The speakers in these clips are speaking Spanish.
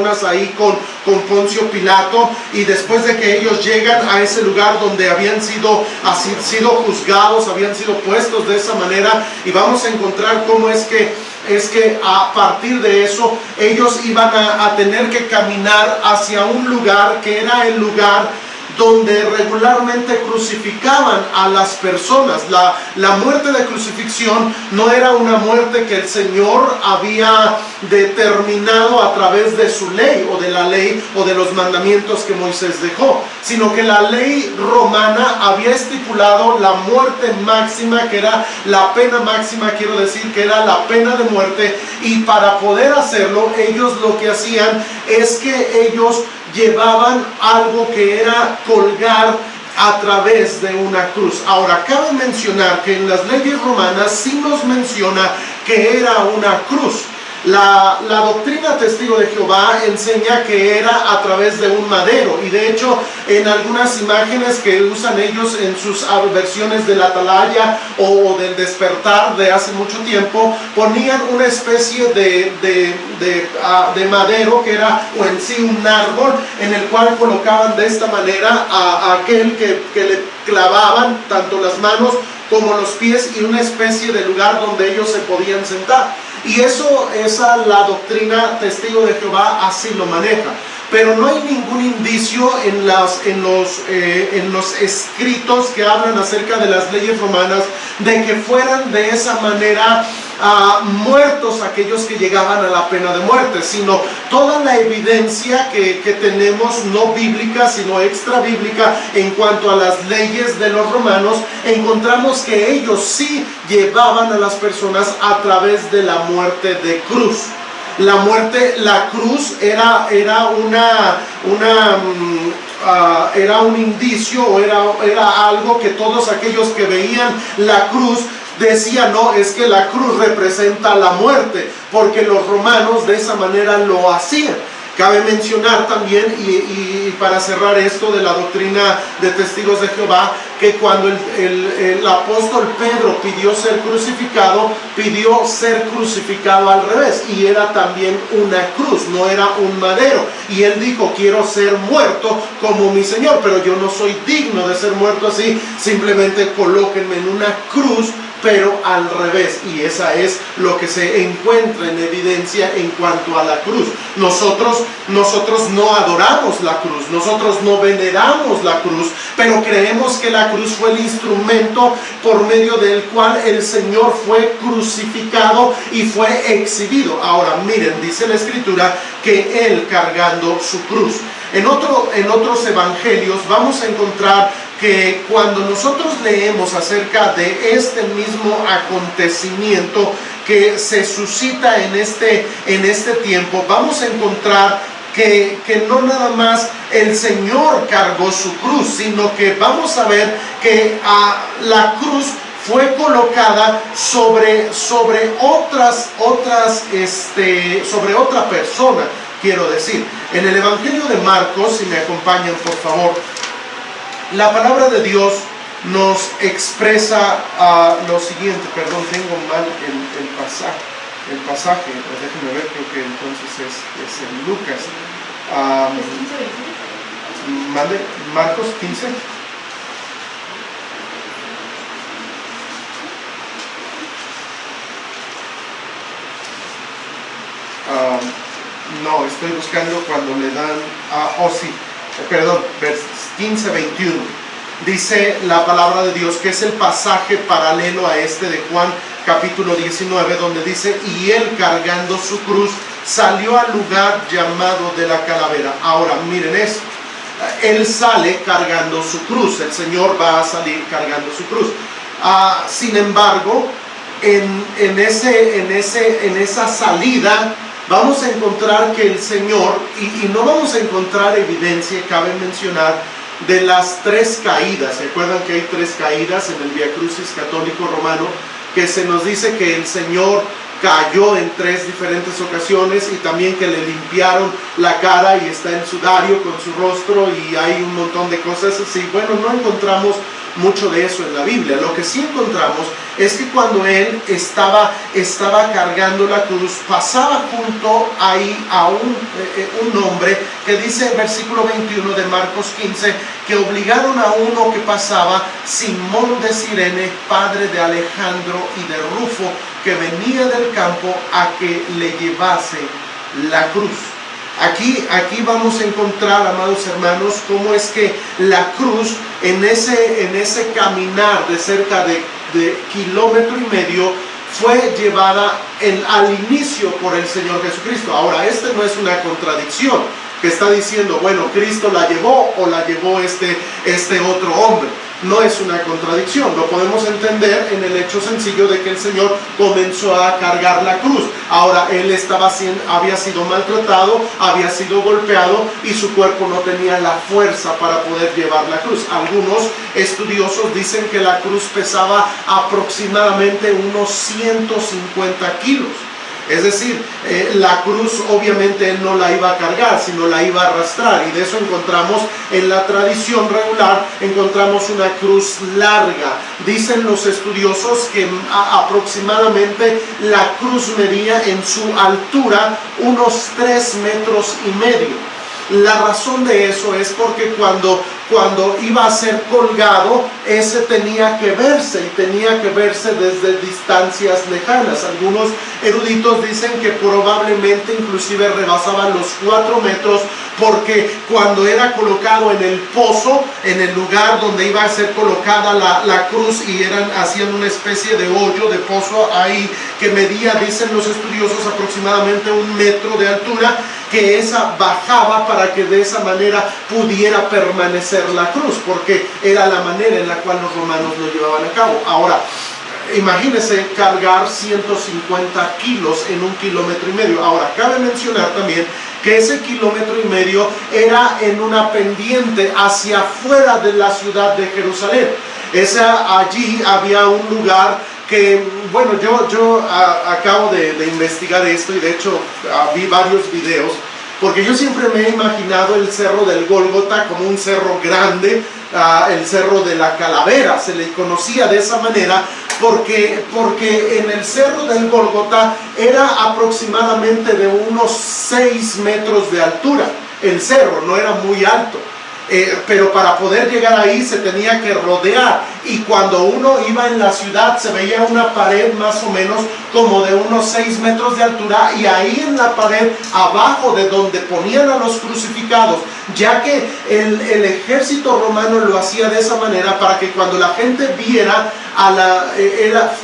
personas ahí con Poncio Pilato, y después de que ellos llegan a ese lugar donde habían sido juzgados, habían sido puestos de esa manera, y vamos a encontrar cómo es que a partir de eso ellos iban a tener que caminar hacia un lugar que era el lugar donde regularmente crucificaban a las personas. La muerte de crucifixión no era una muerte que el Señor había determinado a través de su ley, o de la ley, o de los mandamientos que Moisés dejó, sino que la ley romana había estipulado la muerte máxima, que era la pena máxima, quiero decir, que era la pena de muerte, y para poder hacerlo, ellos lo que hacían es que ellos llevaban algo que era colgar a través de una cruz. Ahora, cabe mencionar que en las leyes romanas sí nos menciona que era una cruz. La doctrina Testigo de Jehová enseña que era a través de un madero, y de hecho en algunas imágenes que usan ellos en sus versiones del Atalaya o del Despertar de hace mucho tiempo, ponían una especie de madero que era o en sí un árbol, en el cual colocaban de esta manera a aquel que le clavaban tanto las manos como los pies, y una especie de lugar donde ellos se podían sentar. Y la doctrina Testigo de Jehová así lo maneja. Pero no hay ningún indicio en los escritos que hablan acerca de las leyes romanas de que fueran de esa manera muertos aquellos que llegaban a la pena de muerte, sino toda la evidencia que tenemos, no bíblica sino extra bíblica, en cuanto a las leyes de los romanos, encontramos que ellos sí llevaban a las personas a través de la muerte de cruz. La cruz era un indicio, o era algo que todos aquellos que veían la cruz decían: no, es que la cruz representa la muerte, porque los romanos de esa manera lo hacían. Cabe mencionar también, y para cerrar esto de la doctrina de Testigos de Jehová, que cuando el apóstol Pedro pidió ser crucificado al revés, y era también una cruz, no era un madero, y él dijo: quiero ser muerto como mi Señor, pero yo no soy digno de ser muerto así, simplemente colóquenme en una cruz, pero al revés. Y esa es lo que se encuentra en evidencia en cuanto a la cruz. Nosotros no adoramos la cruz, nosotros no veneramos la cruz, pero creemos que la cruz fue el instrumento por medio del cual el Señor fue crucificado y fue exhibido. Ahora miren, dice la Escritura que Él cargando su cruz. En otros evangelios vamos a encontrar que cuando nosotros leemos acerca de este mismo acontecimiento que se suscita en este tiempo, vamos a encontrar que no nada más el Señor cargó su cruz, sino que vamos a ver que la cruz fue colocada sobre otra persona, quiero decir. En el Evangelio de Marcos, si me acompañan por favor, la palabra de Dios nos expresa lo siguiente. Perdón, tengo mal el pasaje, pues déjenme ver, creo que entonces es en Lucas. Marcos 15. No, estoy buscando cuando le dan, versos 15-21. Dice la palabra de Dios que es el pasaje paralelo a este de Juan capítulo 19, donde dice: y él cargando su cruz salió al lugar llamado de la Calavera. Ahora miren esto, él sale cargando su cruz, el Señor va a salir cargando su cruz. Sin embargo, en esa salida vamos a encontrar que el Señor, y no vamos a encontrar evidencia, cabe mencionar, de las 3 caídas. ¿Se acuerdan que hay 3 caídas en el Vía Crucis católico romano? Que se nos dice que el Señor cayó en 3 diferentes ocasiones, y también que le limpiaron la cara y está en sudario con su rostro, y hay un montón de cosas así. Bueno, no encontramos mucho de eso en la Biblia. Lo que sí encontramos es que cuando él estaba cargando la cruz, pasaba junto ahí a un hombre que dice el versículo 21 de Marcos 15, que obligaron a uno que pasaba, Simón de Cirene, padre de Alejandro y de Rufo, que venía del campo, a que le llevase la cruz. Aquí vamos a encontrar, amados hermanos, cómo es que la cruz en ese caminar de cerca de kilómetro y medio fue llevada al inicio por el Señor Jesucristo. Ahora, este no es una contradicción que está diciendo, bueno, Cristo la llevó o la llevó este otro hombre. No es una contradicción, lo podemos entender en el hecho sencillo de que el Señor comenzó a cargar la cruz. Ahora, él había sido maltratado, había sido golpeado y su cuerpo no tenía la fuerza para poder llevar la cruz. Algunos estudiosos dicen que la cruz pesaba aproximadamente unos 150 kilos. Es decir, la cruz obviamente él no la iba a cargar, sino la iba a arrastrar, y de eso encontramos en la tradición regular, encontramos una cruz larga. Dicen los estudiosos que aproximadamente la cruz medía en su altura unos 3,5 metros. La razón de eso es porque cuando iba a ser colgado, ese tenía que verse, y tenía que verse desde distancias lejanas. Algunos eruditos dicen que probablemente inclusive rebasaban los 4 metros, porque cuando era colocado en el pozo, en el lugar donde iba a ser colocada la cruz, y hacían una especie de hoyo, de pozo ahí, que medía, dicen los estudiosos, aproximadamente 1 metro de altura, que esa bajaba para que de esa manera pudiera permanecer la cruz, porque era la manera en la cual los romanos lo llevaban a cabo. Ahora, imagínense cargar 150 kilos en 1,5 kilómetros. Ahora, cabe mencionar también que ese 1,5 kilómetros era en una pendiente hacia afuera de la ciudad de Jerusalén. Allí había un lugar que, bueno, yo acabo de investigar esto, y de hecho vi varios videos, porque yo siempre me he imaginado el cerro del Gólgota como un cerro grande, el cerro de la Calavera, se le conocía de esa manera, porque en el cerro del Gólgota era aproximadamente de unos 6 metros de altura. El cerro no era muy alto. Pero para poder llegar ahí se tenía que rodear, y cuando uno iba en la ciudad se veía una pared más o menos como de unos 6 metros de altura, y ahí en la pared abajo de donde ponían a los crucificados, ya que el ejército romano lo hacía de esa manera para que cuando la gente viera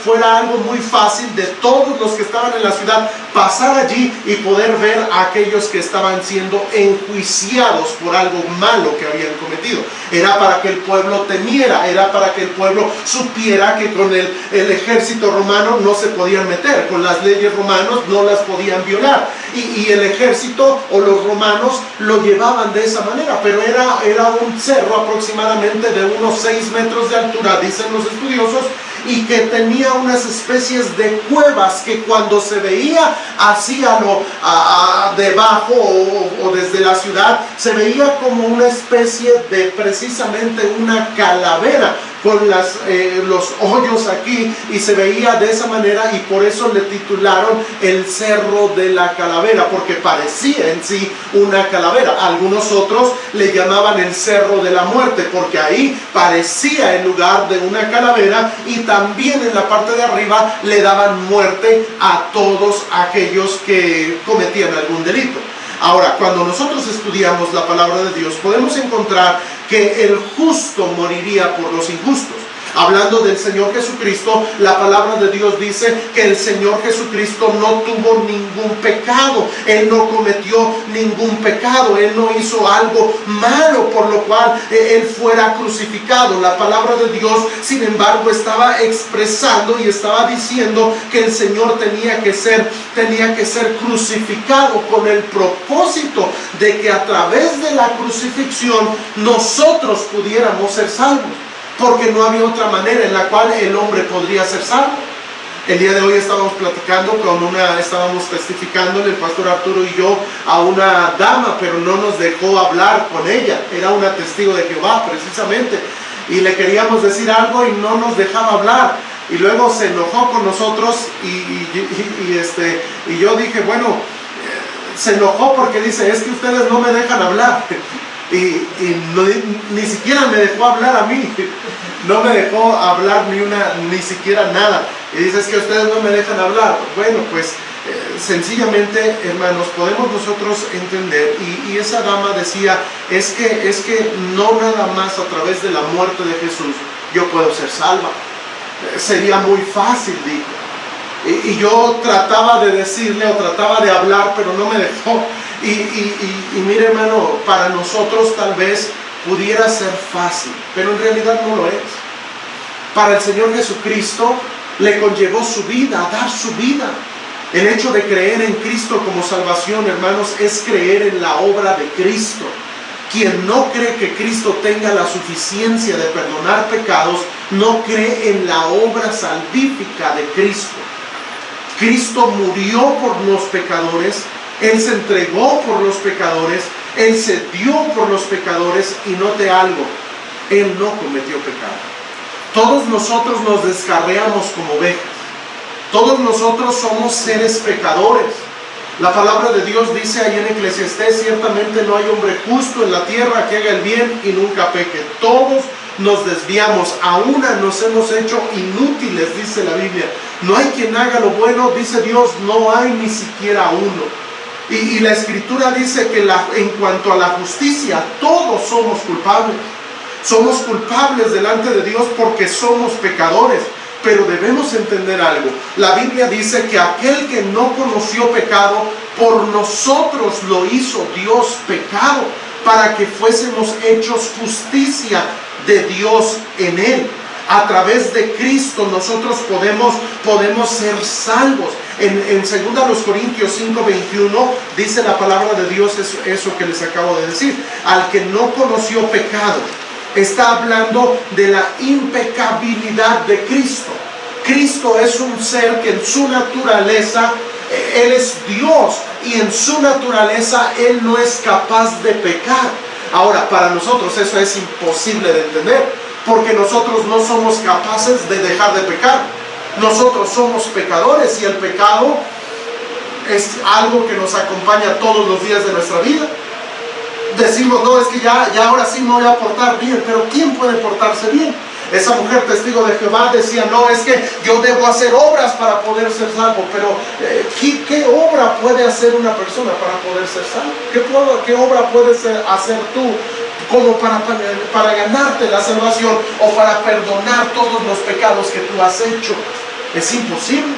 fuera algo muy fácil de todos los que estaban en la ciudad pasar allí y poder ver a aquellos que estaban siendo enjuiciados por algo malo que habían cometido. Era para que el pueblo temiera, era para que el pueblo supiera que con el ejército romano no se podían meter, con las leyes romanas no las podían violar, y el ejército o los romanos lo llevaban de esa manera. Pero era un cerro aproximadamente de unos 6 metros de altura, dicen los estudiosos, y que tenía unas especies de cuevas que cuando se veía hacia debajo o desde la ciudad, se veía como una especie de precisamente una calavera con los hoyos aquí, y se veía de esa manera, y por eso le titularon el Cerro de la Calavera, porque parecía en sí una calavera. Algunos otros le llamaban el Cerro de la Muerte, porque ahí parecía el lugar de una calavera, y también en la parte de arriba le daban muerte a todos aquellos que cometían algún delito. Ahora, cuando nosotros estudiamos la palabra de Dios, podemos encontrar que el justo moriría por los injustos. Hablando del Señor Jesucristo, la palabra de Dios dice que el Señor Jesucristo no tuvo ningún pecado. Él no cometió ningún pecado. Él no hizo algo malo por lo cual Él fuera crucificado. La palabra de Dios, sin embargo, estaba expresando y estaba diciendo que el Señor tenía que ser crucificado con el propósito de que a través de la crucifixión nosotros pudiéramos ser salvos. Porque no había otra manera en la cual el hombre podría ser salvo. El día de hoy estábamos testificándole el pastor Arturo y yo a una dama, pero no nos dejó hablar con ella. Era una testigo de Jehová precisamente. y le queríamos decir algo y no nos dejaba hablar. Y luego se enojó con nosotros y yo dije, bueno, se enojó porque dice, es que ustedes no me dejan hablar. Ni siquiera me dejó hablar a mí. No me dejó hablar ni siquiera nada. Y dice, es que ustedes no me dejan hablar. Bueno, pues sencillamente, hermanos, podemos nosotros entender, y esa dama decía, es que no nada más a través de la muerte de Jesús yo puedo ser salva. Sería muy fácil, dijo. Y yo trataba de decirle o trataba de hablar, pero no me dejó. Y mire, hermano, para nosotros tal vez pudiera ser fácil, pero en realidad no lo es. Para el Señor Jesucristo le conllevó su vida, dar su vida. El hecho de creer en Cristo como salvación, hermanos, es creer en la obra de Cristo. Quien no cree que Cristo tenga la suficiencia de perdonar pecados, no cree en la obra salvífica de Cristo. Cristo murió por los pecadores, Él se entregó por los pecadores, Él se dio por los pecadores, y note algo, Él no cometió pecado. Todos nosotros nos descarriamos como ovejas. Todos nosotros somos seres pecadores. La palabra de Dios dice ahí en Eclesiastés, ciertamente no hay hombre justo en la tierra que haga el bien y nunca peque. Todos nos desviamos, a una nos hemos hecho inútiles, dice la Biblia. No hay quien haga lo bueno, dice Dios, no hay ni siquiera uno. Y la Escritura dice que en cuanto a la justicia, todos somos culpables. Somos culpables delante de Dios porque somos pecadores. Pero debemos entender algo. La Biblia dice que aquel que no conoció pecado, por nosotros lo hizo Dios pecado, para que fuésemos hechos justicia de Dios en Él. A través de Cristo nosotros podemos ser salvos. En 2 Corintios 5:21 dice la palabra de Dios eso que les acabo de decir. Al que no conoció pecado, está hablando de la impecabilidad de Cristo. Cristo es un ser que en su naturaleza, Él es Dios, y en su naturaleza Él no es capaz de pecar. Ahora, para nosotros eso es imposible de entender, porque nosotros no somos capaces de dejar de pecar. Nosotros somos pecadores, y el pecado es algo que nos acompaña todos los días de nuestra vida. Decimos, no, es que ya ahora sí me voy a portar bien, pero ¿quién puede portarse bien? Esa mujer testigo de Jehová decía, no, es que yo debo hacer obras para poder ser salvo. Pero ¿qué obra puede hacer una persona para poder ser salvo? ¿Qué obra puedes hacer tú como para ganarte la salvación o para perdonar todos los pecados que tú has hecho? Es imposible.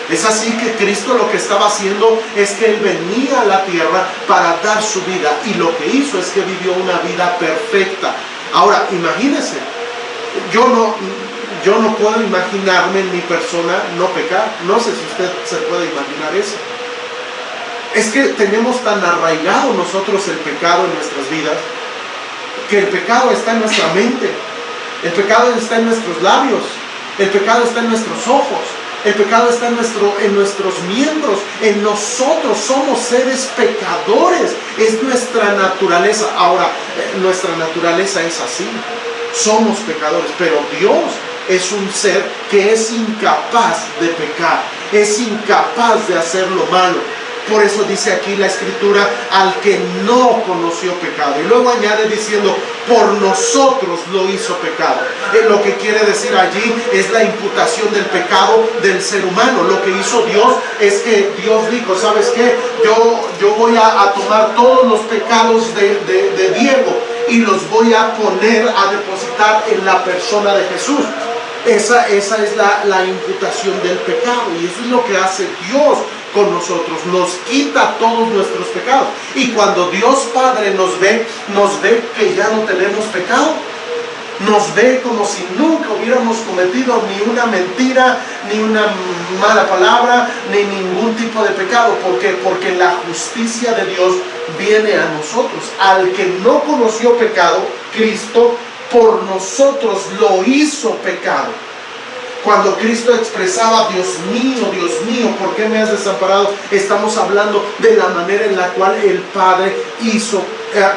Es así que Cristo lo que estaba haciendo es que Él venía a la tierra para dar su vida, y lo que hizo es que vivió una vida perfecta. Ahora, imagínese, yo no puedo imaginarme en mi persona no pecar. No sé si usted se puede imaginar eso. Es que tenemos tan arraigado nosotros el pecado en nuestras vidas, que el pecado está en nuestra mente, el pecado está en nuestros labios, el pecado está en nuestros ojos, el pecado está en nuestros miembros, en nosotros. Somos seres pecadores, es nuestra naturaleza. Ahora, nuestra naturaleza es así, somos pecadores, pero Dios es un ser que es incapaz de pecar, es incapaz de hacer lo malo. Por eso dice aquí la Escritura, al que no conoció pecado. Y luego añade diciendo, por nosotros lo hizo pecado. Lo que quiere decir allí es la imputación del pecado del ser humano. Lo que hizo Dios es que Dios dijo, ¿sabes qué? Yo voy a tomar todos los pecados de Diego y los voy a depositar en la persona de Jesús. Esa es la imputación del pecado, y eso es lo que hace Dios con nosotros, nos quita todos nuestros pecados. Y cuando Dios Padre nos ve que ya no tenemos pecado, nos ve como si nunca hubiéramos cometido ni una mentira, ni una mala palabra, ni ningún tipo de pecado. ¿Por qué? Porque la justicia de Dios viene a nosotros. Al que no conoció pecado, Cristo por nosotros lo hizo pecado. Cuando Cristo expresaba, Dios mío, ¿por qué me has desamparado? Estamos hablando de la manera en la cual el Padre hizo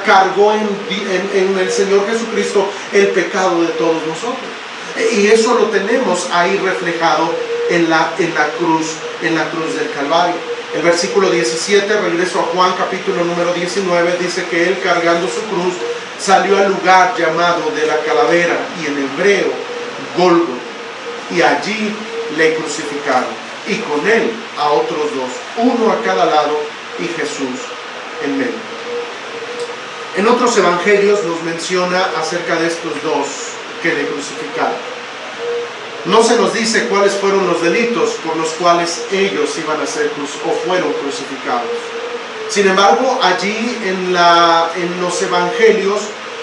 cargó en el Señor Jesucristo el pecado de todos nosotros. Y eso lo tenemos ahí reflejado en la cruz del Calvario. El versículo 17, regreso a Juan capítulo número 19, dice que él, cargando su cruz, salió al lugar llamado de la calavera, y en hebreo Gólgota, y allí le crucificaron, y con él a otros dos, uno a cada lado y Jesús en medio. En otros evangelios nos menciona acerca de estos dos que le crucificaron. No se nos dice cuáles fueron los delitos por los cuales ellos iban a ser o fueron crucificados. Sin embargo, allí en los evangelios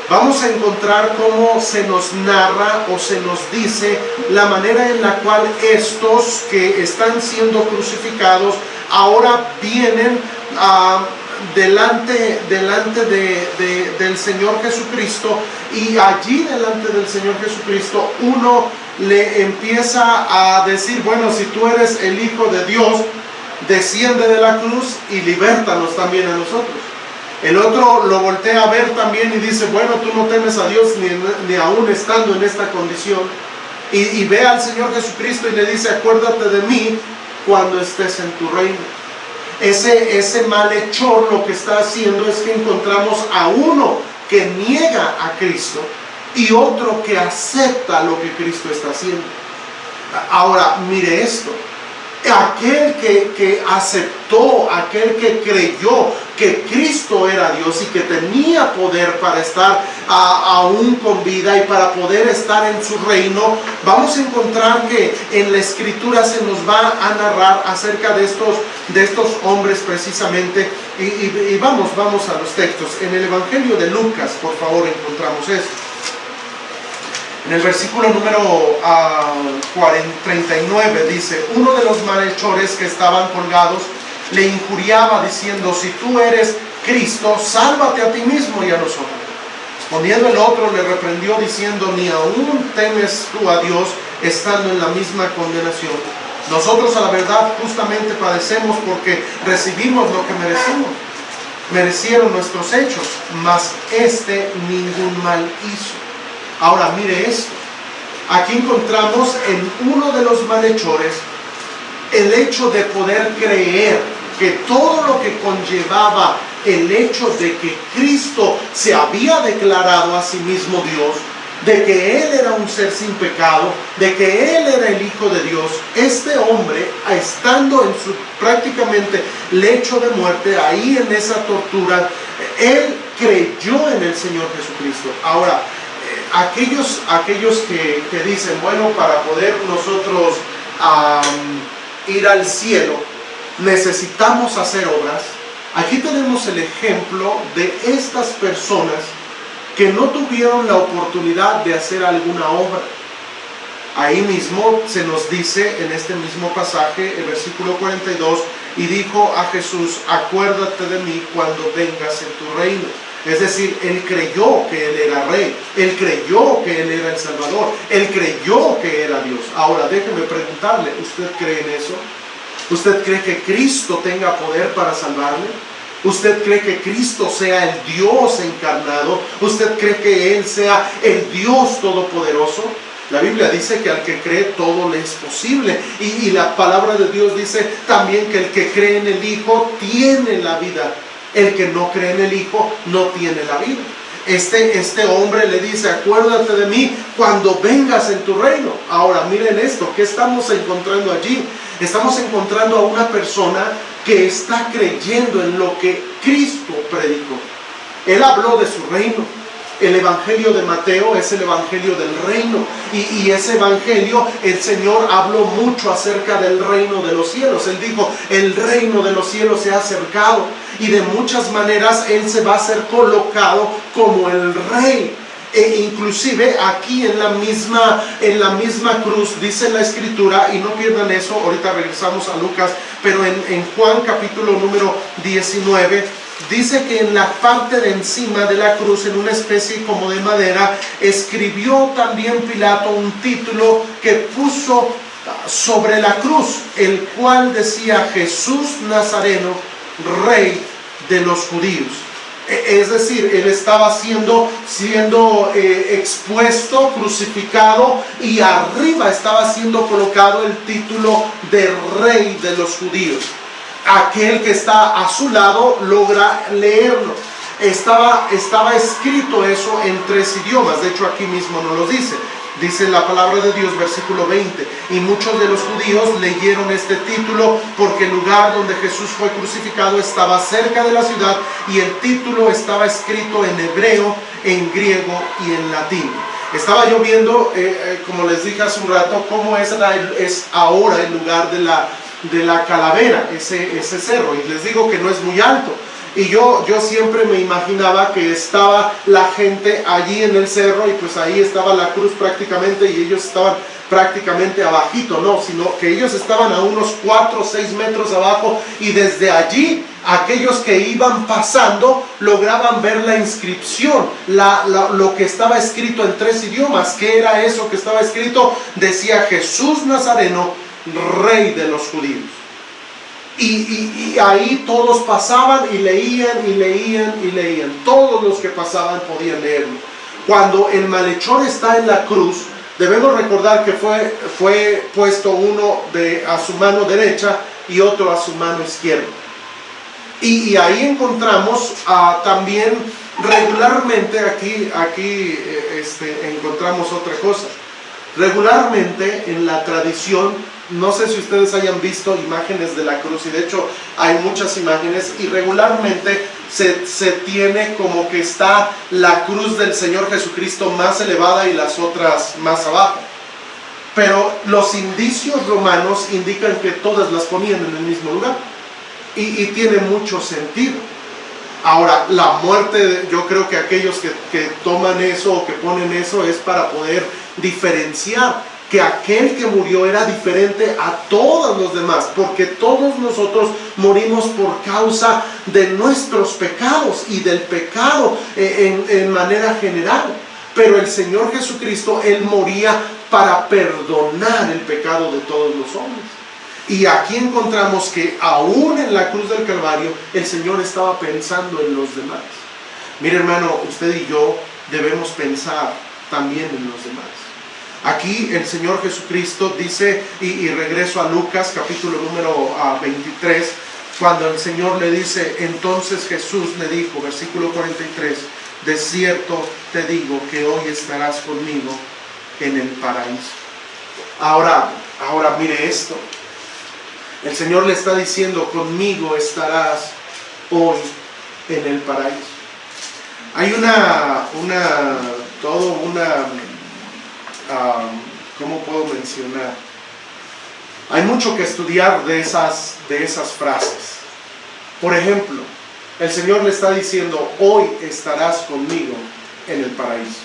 vamos a encontrar cómo se nos narra o se nos dice la manera en la cual estos que están siendo crucificados ahora vienen delante del Señor Jesucristo, y allí delante del Señor Jesucristo uno le empieza a decir: bueno, si tú eres el Hijo de Dios, desciende de la cruz y libértanos también a nosotros. El otro lo voltea a ver también y dice: bueno, tú no temes a Dios ni aún estando en esta condición. Y ve al Señor Jesucristo y le dice: acuérdate de mí cuando estés en tu reino. Ese malhechor lo que está haciendo es que encontramos a uno que niega a Cristo y otro que acepta lo que Cristo está haciendo. Ahora, mire esto. Aquel que aceptó, aquel que creyó que Cristo era Dios y que tenía poder para estar aún con vida y para poder estar en su reino, vamos a encontrar que en la Escritura se nos va a narrar acerca de estos hombres precisamente. Y vamos a los textos. En el Evangelio de Lucas, por favor, encontramos esto. En el versículo número 39 dice: uno de los malhechores que estaban colgados le injuriaba diciendo: si tú eres Cristo, sálvate a ti mismo y a nosotros. Respondiendo el otro le reprendió diciendo: ni aún temes tú a Dios, estando en la misma condenación. Nosotros a la verdad justamente padecemos porque recibimos lo que merecieron nuestros hechos, mas este ningún mal hizo. Ahora mire esto. Aquí encontramos en uno de los malhechores el hecho de poder creer que todo lo que conllevaba el hecho de que Cristo se había declarado a sí mismo Dios, de que Él era un ser sin pecado, de que Él era el Hijo de Dios. Este hombre, estando en su prácticamente lecho de muerte, ahí en esa tortura, él creyó en el Señor Jesucristo. Ahora, aquellos que dicen: bueno, para poder nosotros ir al cielo necesitamos hacer obras. Aquí tenemos el ejemplo de estas personas que no tuvieron la oportunidad de hacer alguna obra. Ahí mismo se nos dice en este mismo pasaje, el versículo 42, y dijo a Jesús: acuérdate de mí cuando vengas en tu reino. Es decir, él creyó que él era rey, él creyó que él era el Salvador, él creyó que era Dios. Ahora déjeme preguntarle: ¿usted cree en eso? ¿Usted cree que Cristo tenga poder para salvarle? ¿Usted cree que Cristo sea el Dios encarnado? ¿Usted cree que Él sea el Dios todopoderoso? La Biblia dice que al que cree todo le es posible. Y la palabra de Dios dice también que el que cree en el Hijo tiene la vida. El que no cree en el Hijo no tiene la vida. Este hombre le dice: acuérdate de mí cuando vengas en tu reino. Ahora miren esto, ¿qué estamos encontrando allí? Estamos encontrando a una persona que está creyendo en lo que Cristo predicó. Él habló de su reino. El Evangelio de Mateo es el Evangelio del reino, y ese Evangelio, el Señor habló mucho acerca del reino de los cielos. Él dijo: el reino de los cielos se ha acercado, y de muchas maneras Él se va a ser colocado como el rey. Inclusive aquí en la misma cruz dice la Escritura, y no pierdan eso, ahorita regresamos a Lucas, pero en Juan capítulo número 19 dice que en la parte de encima de la cruz, en una especie como de madera, escribió también Pilato un título que puso sobre la cruz, el cual decía: Jesús Nazareno, Rey de los Judíos. Es decir, él estaba siendo expuesto, crucificado, y arriba estaba siendo colocado el título de rey de los judíos. Aquel que está a su lado logra leerlo. Estaba escrito eso en 3 idiomas. De hecho, aquí mismo nos lo dice. Dice la palabra de Dios, versículo 20: y muchos de los judíos leyeron este título porque el lugar donde Jesús fue crucificado estaba cerca de la ciudad, y el título estaba escrito en hebreo, en griego y en latín. Estaba yo viendo, como les dije hace un rato, cómo es ahora el lugar de la calavera, ese cerro, y les digo que no es muy alto. Y yo siempre me imaginaba que estaba la gente allí en el cerro, y pues ahí estaba la cruz prácticamente, y ellos estaban prácticamente abajito, no, sino que ellos estaban a unos 4 o 6 metros abajo, y desde allí aquellos que iban pasando lograban ver la inscripción, lo que estaba escrito en 3 idiomas. ¿Qué era eso que estaba escrito? Decía: Jesús Nazareno, Rey de los judíos. Y ahí todos pasaban y leían y leían y leían. Todos los que pasaban podían leerlo. Cuando el malhechor está en la cruz, debemos recordar que fue puesto uno a su mano derecha y otro a su mano izquierda. Y ahí encontramos también regularmente, aquí encontramos otra cosa. Regularmente en la tradición, no sé si ustedes hayan visto imágenes de la cruz, y de hecho hay muchas imágenes, y regularmente se tiene como que está la cruz del Señor Jesucristo más elevada y las otras más abajo. Pero los indicios romanos indican que todas las ponían en el mismo lugar, y tiene mucho sentido. Ahora, la muerte, yo creo que aquellos que toman eso o que ponen eso es para poder diferenciar que aquel que murió era diferente a todos los demás, porque todos nosotros morimos por causa de nuestros pecados y del pecado en manera general. Pero el Señor Jesucristo, Él moría para perdonar el pecado de todos los hombres. Y aquí encontramos que aún en la cruz del Calvario, el Señor estaba pensando en los demás. Mire, hermano, usted y yo debemos pensar también en los demás. Aquí el Señor Jesucristo dice, y regreso a Lucas capítulo número 23, cuando el Señor le dice: entonces Jesús le dijo, versículo 43, de cierto te digo que hoy estarás conmigo en el paraíso. Ahora mire esto. El Señor le está diciendo: conmigo estarás hoy en el paraíso. Hay ¿cómo puedo mencionar? Hay mucho que estudiar de esas frases. Por ejemplo, el Señor le está diciendo: hoy estarás conmigo en el paraíso.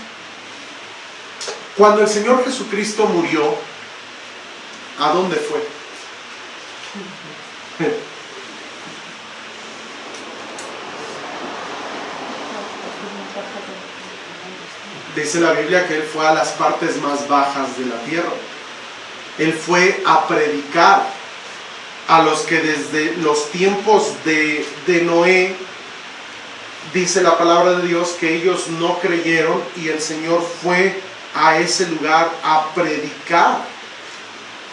Cuando el Señor Jesucristo murió, ¿a dónde fue? Dice la Biblia que Él fue a las partes más bajas de la tierra. Él fue a predicar a los que desde los tiempos de Noé, dice la palabra de Dios, que ellos no creyeron, y el Señor fue a ese lugar a predicar.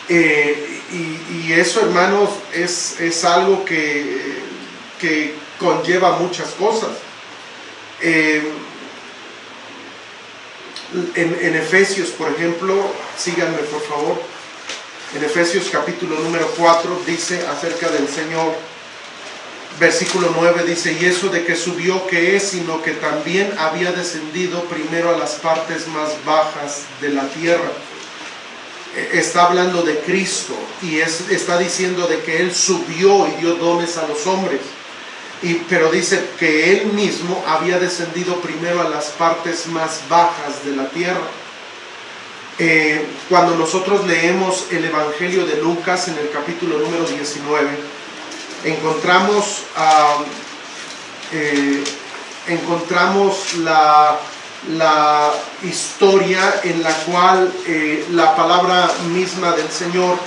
Y eso, hermanos, es algo que conlleva muchas cosas. En Efesios, por ejemplo, síganme por favor, en Efesios capítulo número 4 dice acerca del Señor, versículo 9 dice: y eso de que subió, ¿qué es? Sino que también había descendido primero a las partes más bajas de la tierra. Está hablando de Cristo, y está diciendo de que Él subió y dio dones a los hombres. Pero dice que Él mismo había descendido primero a las partes más bajas de la tierra. Cuando nosotros leemos el Evangelio de Lucas en el capítulo número 19, encontramos la historia en la cual la palabra misma del Señor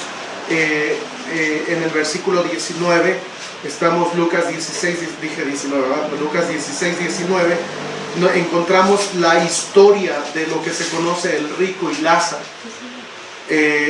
en el versículo 19 Estamos Lucas 16, dije 19, ¿verdad? Lucas 16, 19, encontramos la historia de lo que se conoce el rico y Lázaro.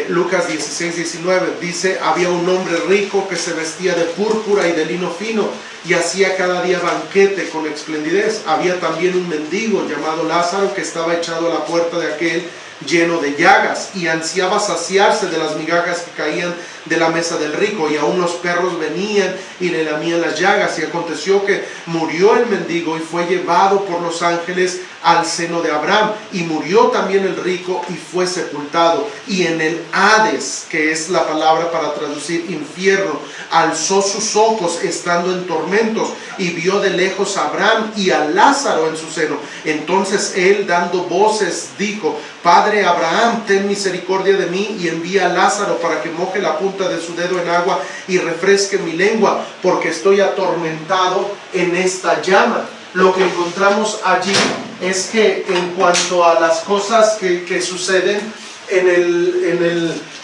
Lucas 16, 19 dice: había un hombre rico que se vestía de púrpura y de lino fino y hacía cada día banquete con esplendidez. Había también un mendigo llamado Lázaro que estaba echado a la puerta de aquel, lleno de llagas, y ansiaba saciarse de las migajas que caían de la mesa del rico, y aún los perros venían y le lamían las llagas. Y aconteció que murió el mendigo y fue llevado por los ángeles al seno de Abraham, y murió también el rico y fue sepultado, y en el Hades, que es la palabra para traducir infierno, alzó sus ojos estando en tormentos y vio de lejos a Abraham y a Lázaro en su seno. Entonces él, dando voces, dijo: Padre Abraham, ten misericordia de mí y envía a Lázaro para que moje la punta de su dedo en agua y refresque mi lengua, porque estoy atormentado en esta llama. Lo que encontramos allí es que en cuanto a las cosas que suceden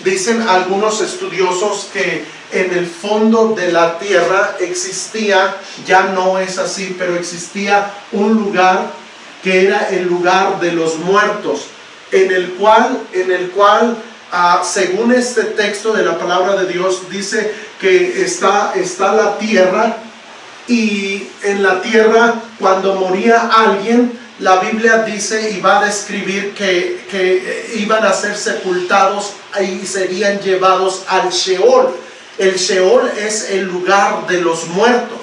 dicen algunos estudiosos que en el fondo de la tierra existía, ya no es así, pero existía un lugar que era el lugar de los muertos, en el cual según este texto de la palabra de Dios, dice que está la tierra, y en la tierra, cuando moría alguien, la Biblia dice y va a describir que iban a ser sepultados y serían llevados al Sheol. El Sheol es el lugar de los muertos.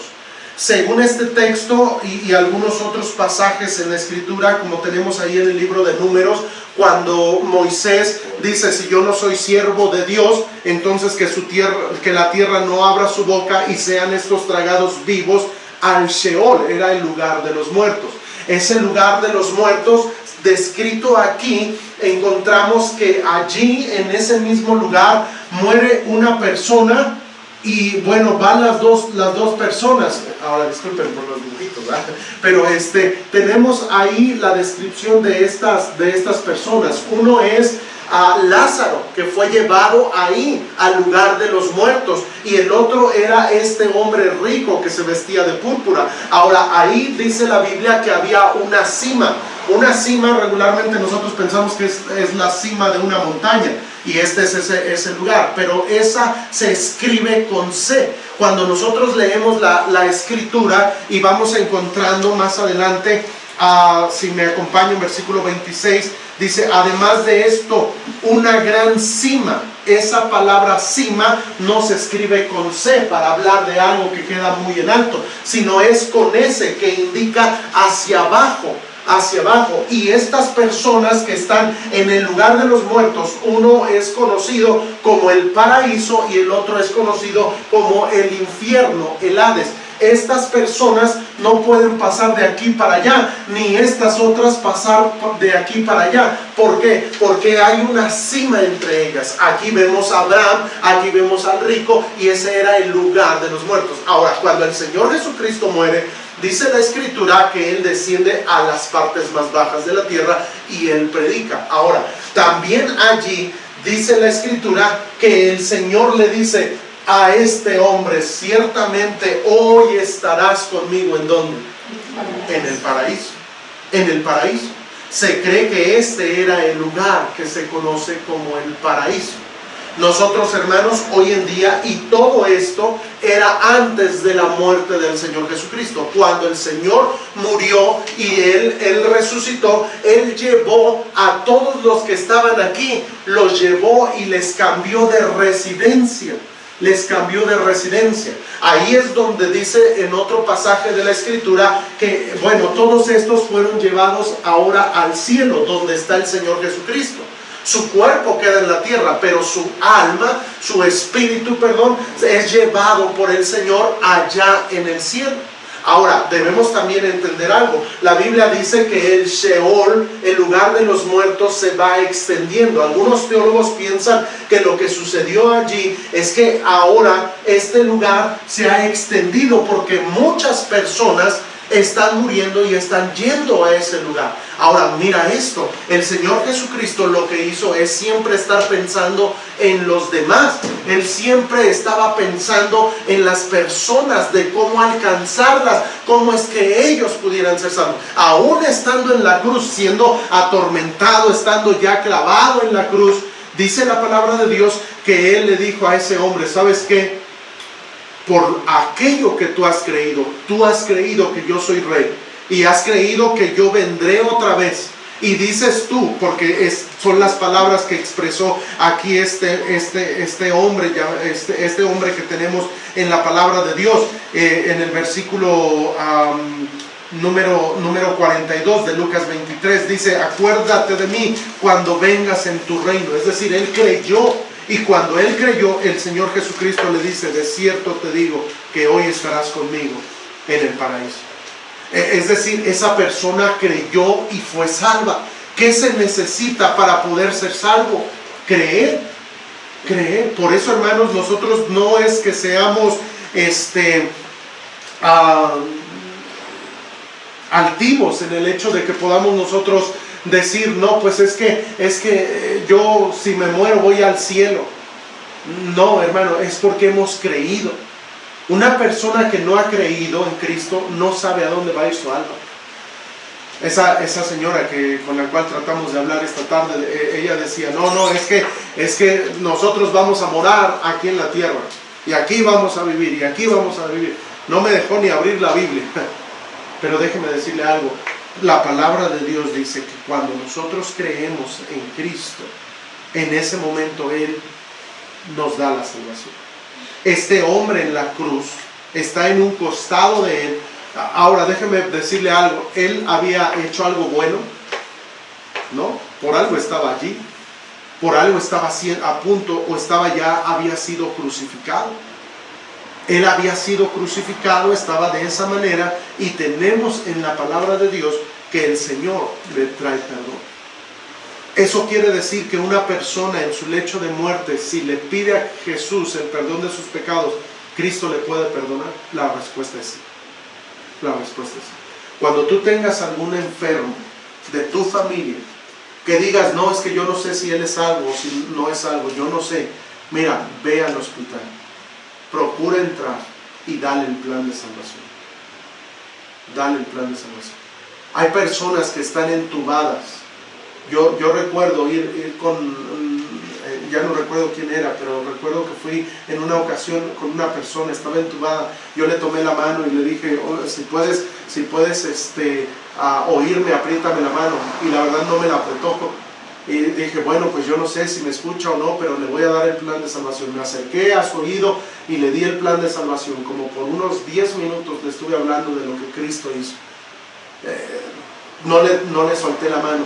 Según este texto y algunos otros pasajes en la Escritura, como tenemos ahí en el libro de Números, cuando Moisés dice: si yo no soy siervo de Dios, entonces que la tierra no abra su boca y sean estos tragados vivos al Sheol. Era el lugar de los muertos. Ese lugar de los muertos descrito aquí, encontramos que allí en ese mismo lugar muere una persona. Y bueno, van las dos personas. Ahora disculpen por los dibujitos, ¿verdad? Pero tenemos ahí la descripción de estas personas. Uno es a Lázaro, que fue llevado ahí al lugar de los muertos, y el otro era este hombre rico que se vestía de púrpura. Ahora, ahí dice la Biblia que había una cima. Una cima, regularmente nosotros pensamos que es la cima de una montaña, y este es ese lugar, pero esa se escribe con C. Cuando nosotros leemos la escritura y vamos encontrando más adelante, si me acompaña en versículo 26, dice: además de esto, una gran cima. Esa palabra cima no se escribe con C para hablar de algo que queda muy en alto, sino es con S, que indica hacia abajo. Y estas personas que están en el lugar de los muertos, uno es conocido como el paraíso y el otro es conocido como el infierno, el Hades. Estas personas no pueden pasar de aquí para allá, ni estas otras pasar de aquí para allá. ¿Por qué? Porque hay una cima entre ellas. Aquí vemos a Abraham, aquí vemos al rico, y ese era el lugar de los muertos. Ahora, cuando el Señor Jesucristo muere, dice la Escritura que Él desciende a las partes más bajas de la tierra y Él predica. Ahora, también allí dice la Escritura que el Señor le dice a este hombre: ciertamente hoy estarás conmigo. ¿En dónde? En el paraíso. En el paraíso. Se cree que este era el lugar que se conoce como el paraíso. Nosotros, hermanos, hoy en día, y todo esto era antes de la muerte del Señor Jesucristo. Cuando el Señor murió y Él resucitó, Él llevó a todos los que estaban aquí, los llevó y les cambió de residencia. Ahí es donde dice en otro pasaje de la Escritura que, bueno, todos estos fueron llevados ahora al cielo, donde está el Señor Jesucristo. Su cuerpo queda en la tierra, pero su alma, su espíritu, es llevado por el Señor allá en el cielo. Ahora, debemos también entender algo. La Biblia dice que el Sheol, el lugar de los muertos, se va extendiendo. Algunos teólogos piensan que lo que sucedió allí es que ahora este lugar se ha extendido porque muchas personas están muriendo y están yendo a ese lugar. Ahora, mira esto: el Señor Jesucristo lo que hizo es siempre estar pensando en los demás. Él siempre estaba pensando en las personas, de cómo alcanzarlas, cómo es que ellos pudieran ser salvos. Aún estando en la cruz, siendo atormentado, estando ya clavado en la cruz, dice la palabra de Dios que Él le dijo a ese hombre: ¿sabes qué? Por aquello que tú has creído que yo soy rey, y has creído que yo vendré otra vez. Y dices tú, porque son las palabras que expresó aquí este hombre que tenemos en la palabra de Dios, en el versículo número 42 de Lucas 23, dice: acuérdate de mí cuando vengas en tu reino. Es decir, Él creyó, y cuando Él creyó, el Señor Jesucristo le dice: de cierto te digo que hoy estarás conmigo en el paraíso. Es decir, esa persona creyó y fue salva. ¿Qué se necesita para poder ser salvo? Creer. Por eso, hermanos, nosotros no es que seamos altivos en el hecho de que podamos nosotros decir: no, pues es que yo, si me muero, voy al cielo. No, hermano, es porque hemos creído. Una persona que no ha creído en Cristo no sabe a dónde va a ir su alma. Esa señora con la cual tratamos de hablar esta tarde, ella decía: no, es que nosotros vamos a morar aquí en la tierra, y aquí vamos a vivir, y aquí vamos a vivir. No me dejó ni abrir la Biblia. Pero déjeme decirle algo: la palabra de Dios dice que cuando nosotros creemos en Cristo, en ese momento Él nos da la salvación. Este hombre en la cruz está en un costado de Él. Ahora déjeme decirle algo: Él había hecho algo bueno, ¿no? Por algo estaba allí, por algo estaba a punto, o había sido crucificado. Él había sido crucificado, estaba de esa manera, y tenemos en la palabra de Dios que el Señor le trae perdón. Eso quiere decir que una persona en su lecho de muerte, si le pide a Jesús el perdón de sus pecados, ¿Cristo le puede perdonar? La respuesta es sí. La respuesta es sí. Cuando tú tengas algún enfermo de tu familia, que digas: no, es que yo no sé si él es salvo o si no es salvo, yo no sé. Mira, ve al hospital, procura entrar y dale el plan de salvación. Dale el plan de salvación. Hay personas que están entubadas. Yo recuerdo ir con, ya no recuerdo quién era, pero recuerdo que fui en una ocasión con una persona, estaba entubada. Yo le tomé la mano y le dije: oh, si puedes oírme, apriétame la mano. Y la verdad no me la apretó. Y dije: bueno, pues yo no sé si me escucha o no, pero le voy a dar el plan de salvación. Me acerqué a su oído y le di el plan de salvación. Como por unos 10 minutos le estuve hablando de lo que Cristo hizo. No le solté la mano.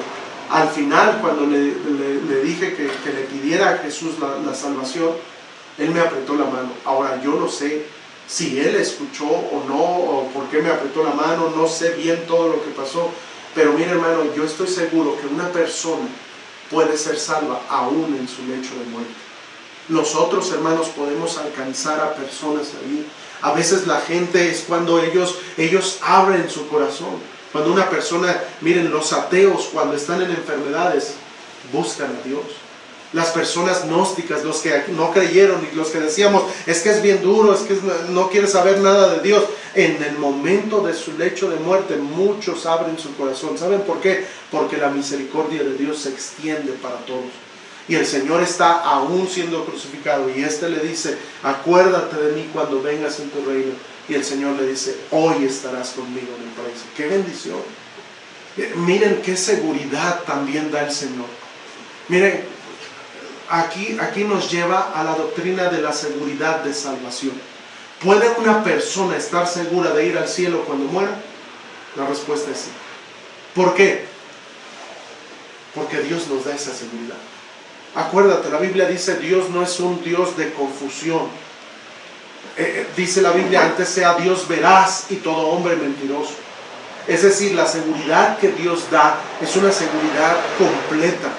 Al final, cuando le dije que le pidiera a Jesús la salvación, Él me apretó la mano. Ahora, yo no sé si Él escuchó o no, o por qué me apretó la mano, no sé bien todo lo que pasó. Pero mire, hermano, yo estoy seguro que una persona puede ser salva aún en su lecho de muerte. Nosotros, hermanos, podemos alcanzar a personas ahí. A veces la gente es cuando ellos abren su corazón. Cuando una persona, miren, los ateos cuando están en enfermedades buscan a Dios. Las personas gnósticas, los que no creyeron y los que decíamos: es que es bien duro, es que no quiere saber nada de Dios. En el momento de su lecho de muerte, muchos abren su corazón. ¿Saben por qué? Porque la misericordia de Dios se extiende para todos. Y el Señor está aún siendo crucificado, y le dice: acuérdate de mí cuando vengas en tu reino. Y el Señor le dice: hoy estarás conmigo en el paraíso. ¡Qué bendición! Miren qué seguridad también da el Señor. Miren, aquí nos lleva a la doctrina de la seguridad de salvación. ¿Puede una persona estar segura de ir al cielo cuando muera? La respuesta es sí. ¿Por qué? Porque Dios nos da esa seguridad. Acuérdate, la Biblia dice: Dios no es un Dios de confusión. Dice la Biblia: antes sea Dios veraz y todo hombre mentiroso. Es decir, la seguridad que Dios da es una seguridad completa.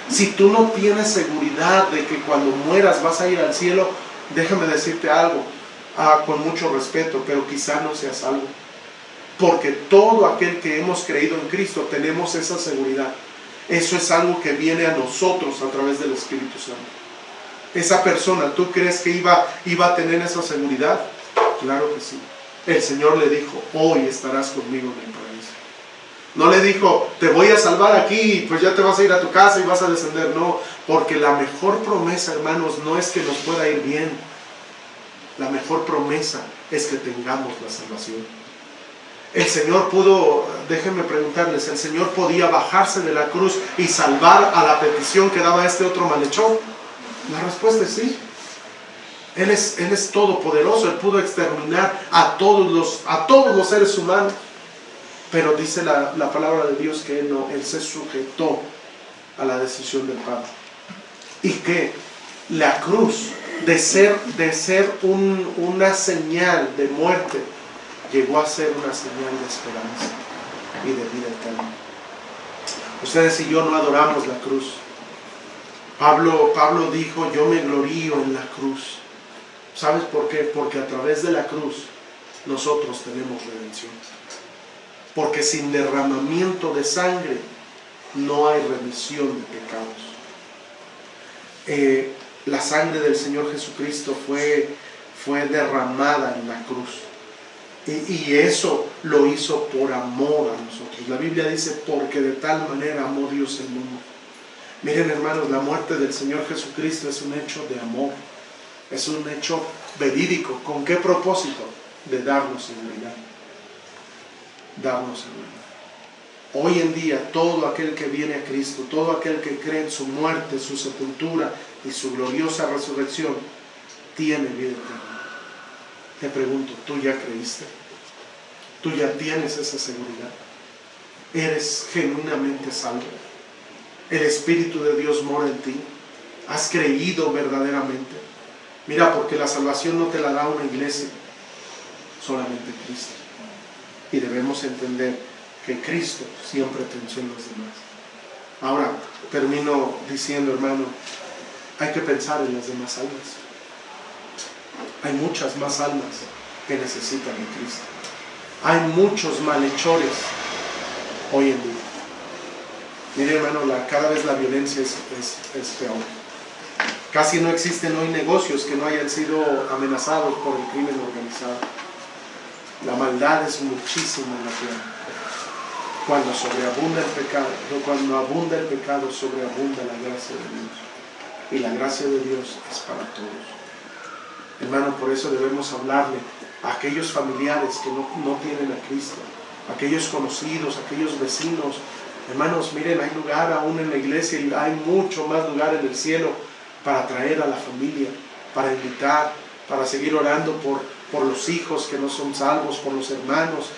Si tú no tienes seguridad de que cuando mueras vas a ir al cielo, déjame decirte algo, con mucho respeto, pero quizá no seas salvo. Porque todo aquel que hemos creído en Cristo tenemos esa seguridad. Eso es algo que viene a nosotros a través del Espíritu Santo. esa persona, ¿tú crees que iba a tener esa seguridad? Claro que sí. El Señor le dijo, hoy estarás conmigo en el paraíso. No le dijo, te voy a salvar aquí y pues ya te vas a ir a tu casa y vas a descender. No, porque la mejor promesa, hermanos, no es que nos pueda ir bien. La mejor promesa es que tengamos la salvación. El Señor pudo, déjenme preguntarles, ¿el Señor podía bajarse de la cruz y salvar a la petición que daba este otro malhechor? La respuesta es sí. Él es todopoderoso, Él pudo exterminar a todos los seres humanos. Pero dice la palabra de Dios que Él se sujetó a la decisión del Padre. Y que la cruz, de ser una señal de muerte, llegó a ser una señal de esperanza y de vida eterna. Ustedes y yo no adoramos la cruz. Pablo dijo, yo me glorío en la cruz. ¿Sabes por qué? Porque a través de la cruz nosotros tenemos redención. Porque sin derramamiento de sangre no hay remisión de pecados. La sangre del Señor Jesucristo fue derramada en la cruz. Y eso lo hizo por amor a nosotros. La Biblia dice, porque de tal manera amó Dios el mundo. Miren, hermanos, la muerte del Señor Jesucristo es un hecho de amor. Es un hecho verídico. ¿Con qué propósito? De darnos seguridad. Darnos seguridad. Hoy en día, todo aquel que viene a Cristo, todo aquel que cree en su muerte, su sepultura y su gloriosa resurrección, tiene vida eterna. Te pregunto, ¿tú ya creíste? ¿Tú ya tienes esa seguridad? ¿Eres genuinamente salvo? ¿El Espíritu de Dios mora en ti? ¿Has creído verdaderamente? Mira, porque la salvación no te la da una iglesia, solamente Cristo. Y debemos entender que Cristo siempre pensó en los demás. Ahora, termino diciendo, hermano, hay que pensar en las demás almas. Hay muchas más almas que necesitan de Cristo. Hay muchos malhechores hoy en día. Mire, hermano, cada vez la violencia es peor. Casi no existen hoy negocios que no hayan sido amenazados por el crimen organizado. La maldad es muchísima en la tierra. Cuando sobreabunda el pecado, sobreabunda la gracia de Dios. Y la gracia de Dios es para todos. Hermano, por eso debemos hablarle a aquellos familiares que no tienen a Cristo, a aquellos conocidos, a aquellos vecinos. Hermanos, miren, hay lugar aún en la iglesia y hay mucho más lugar en el cielo para traer a la familia, para invitar, para seguir orando por los hijos que no son salvos, por los hermanos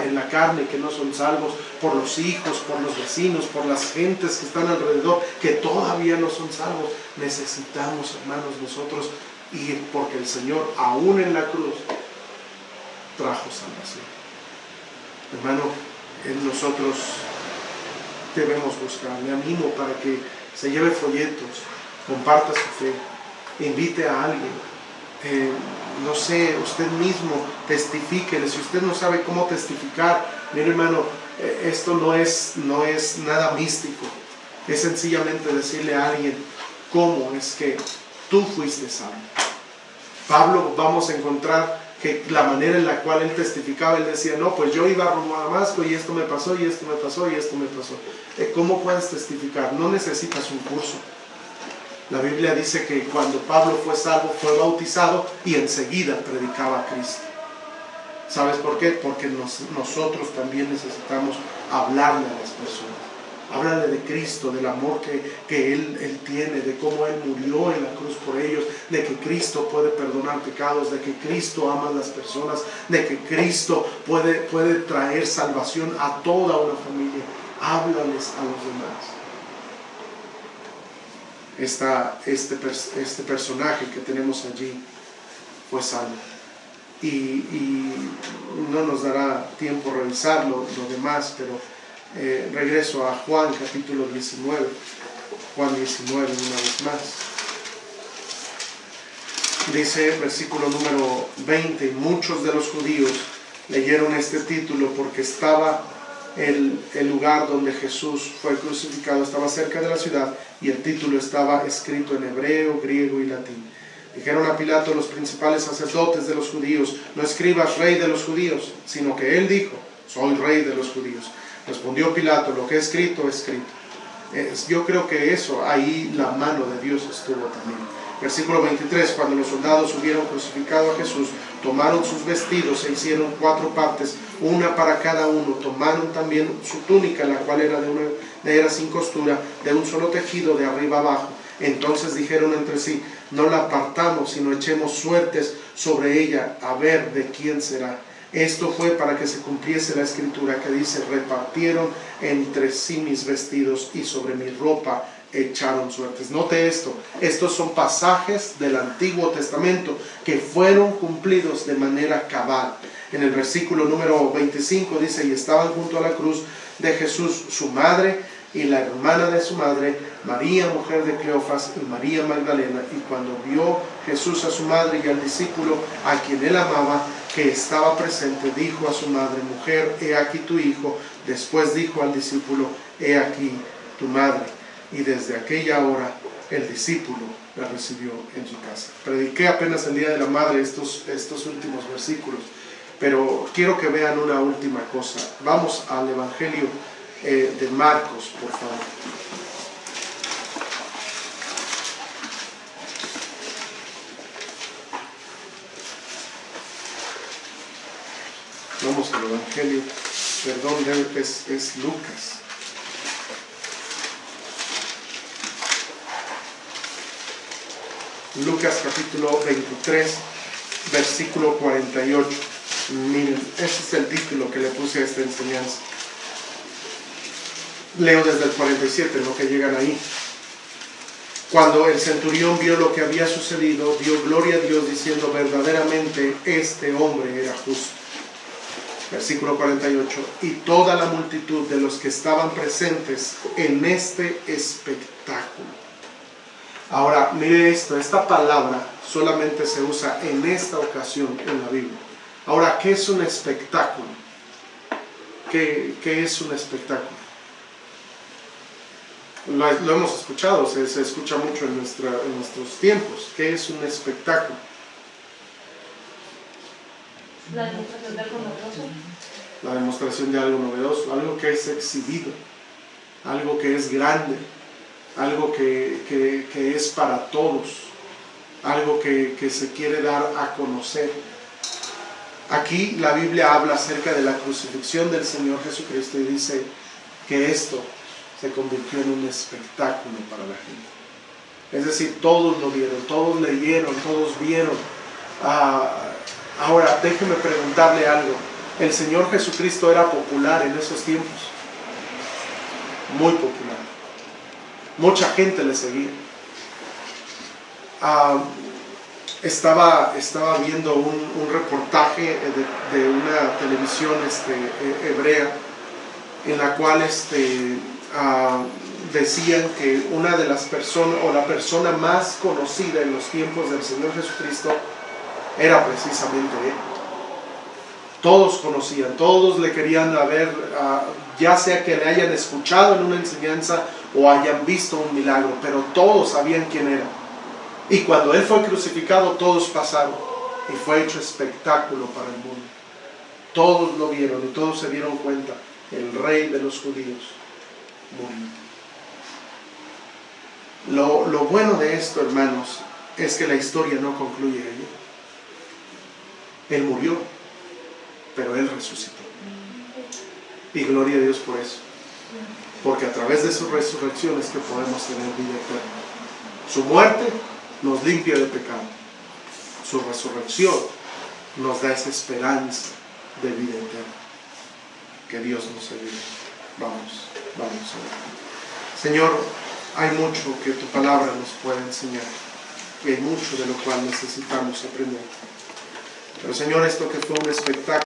en la carne que no son salvos, por los hijos, por los vecinos, por las gentes que están alrededor que todavía no son salvos. Necesitamos, hermanos, nosotros ir, porque el Señor, aún en la cruz, trajo salvación. Hermano, nosotros debemos buscar. Le animo para que se lleve folletos, comparta su fe, invite a alguien. No sé, usted mismo testifíquele. Si usted no sabe cómo testificar, mire, hermano, esto no es nada místico. Es sencillamente decirle a alguien cómo es que tú fuiste salvo. Pablo, vamos a encontrar que la manera en la cual él testificaba, él decía, no, pues yo iba rumbo a Damasco y esto me pasó, y esto me pasó, y esto me pasó. ¿Cómo puedes testificar? No necesitas un curso. La Biblia dice que cuando Pablo fue salvo, fue bautizado y enseguida predicaba a Cristo. ¿Sabes por qué? Porque nosotros también necesitamos hablarle a las personas. Háblale de Cristo, del amor que Él tiene, de cómo Él murió en la cruz por ellos, de que Cristo puede perdonar pecados, de que Cristo ama a las personas, de que Cristo puede traer salvación a toda una familia. Háblales a los demás. Este personaje que tenemos allí fue salvo. Y no nos dará tiempo revisarlo lo demás, pero regreso a Juan capítulo 19. Juan 19 una vez más. Dice versículo número 20: muchos de los judíos leyeron este título porque estaba el lugar donde Jesús fue crucificado estaba cerca de la ciudad y el título estaba escrito en hebreo, griego y latín. Dijeron a Pilato los principales sacerdotes de los judíos: no escribas rey de los judíos, sino que él dijo: soy rey de los judíos. Respondió Pilato: lo que he escrito, escrito. Yo creo que eso, ahí la mano de Dios estuvo también. Versículo 23, cuando los soldados hubieron crucificado a Jesús, tomaron sus vestidos e hicieron 4 partes, una para cada uno. Tomaron también su túnica, la cual era sin costura, de un solo tejido de arriba abajo. Entonces dijeron entre sí: no la partamos, sino echemos suertes sobre ella, a ver de quién será. Esto fue para que se cumpliese la escritura que dice: repartieron entre sí mis vestidos y sobre mi ropa echaron suertes. Note esto, estos son pasajes del Antiguo Testamento que fueron cumplidos de manera cabal. En el versículo número 25 dice: y estaban junto a la cruz de Jesús su madre y la hermana de su madre, María, mujer de Cleofas, y María Magdalena. Y cuando vio Jesús a su madre y al discípulo a quien él amaba, que estaba presente, dijo a su madre: mujer, he aquí tu hijo. Después dijo al discípulo: he aquí tu madre. Y desde aquella hora el discípulo la recibió en su casa. Prediqué apenas el Día de la Madre estos últimos versículos, pero quiero que vean una última cosa. Vamos al Evangelio de Marcos, por favor. Vamos al Evangelio, perdón, es Lucas. Lucas capítulo 23, versículo 48. Miren, ese es el título que le puse a esta enseñanza. Leo desde el 47, lo que llegan ahí. Cuando el centurión vio lo que había sucedido, dio gloria a Dios diciendo: verdaderamente este hombre era justo. Versículo 48. Y toda la multitud de los que estaban presentes en este espectáculo. Ahora, mire esto, esta palabra solamente se usa en esta ocasión en la Biblia. Ahora, ¿qué es un espectáculo? ¿Qué es un espectáculo? Lo hemos escuchado, se escucha mucho en nuestros tiempos. ¿Qué es un espectáculo? La demostración de algo novedoso. La demostración de algo novedoso, algo que es exhibido, algo que es grande, algo que es para todos, algo que se quiere dar a conocer. Aquí la Biblia habla acerca de la crucifixión del Señor Jesucristo y dice que esto se convirtió en un espectáculo para la gente. Es decir, todos lo vieron, todos leyeron, todos vieron. Ahora, déjeme preguntarle algo. ¿El Señor Jesucristo era popular en esos tiempos? Muy popular. Mucha gente le seguía. Estaba viendo un reportaje de una televisión hebrea, en la cual decían que una de las personas, o la persona más conocida en los tiempos del Señor Jesucristo, era precisamente él. Todos conocían, todos le querían ver, ya sea que le hayan escuchado en una enseñanza o hayan visto un milagro, pero todos sabían quién era. Y cuando él fue crucificado, todos pasaron y fue hecho espectáculo para el mundo. Todos lo vieron y todos se dieron cuenta: el rey de los judíos murió. Lo bueno de esto, hermanos, es que la historia no concluye allí. Él murió, pero él resucitó. Y gloria a Dios por eso. Porque a través de su resurrección es que podemos tener vida eterna. Su muerte nos limpia de pecado. Su resurrección nos da esa esperanza de vida eterna. Que Dios nos ayude. Vamos a ver. Señor, hay mucho que tu palabra nos puede enseñar. Y hay mucho de lo cual necesitamos aprender. Pero Señor, esto que fue un espectáculo